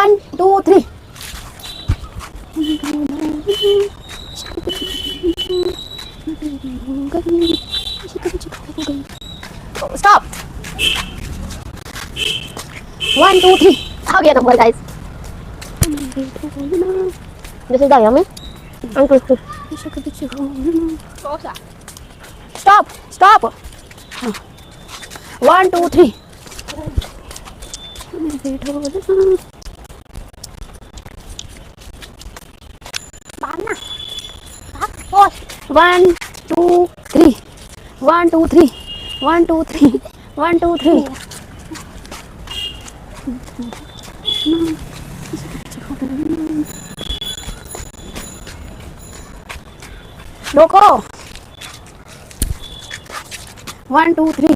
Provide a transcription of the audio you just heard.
1, 2, 3. Stop. 1, 2, 3. Again number, guys. This is the yummy and crispy. Stop. Stop. 1, 2, 3. One, two, three. 1, 2, 3. 1, 2, 3. 1, 2, 3. Loco. 1, 2, 3.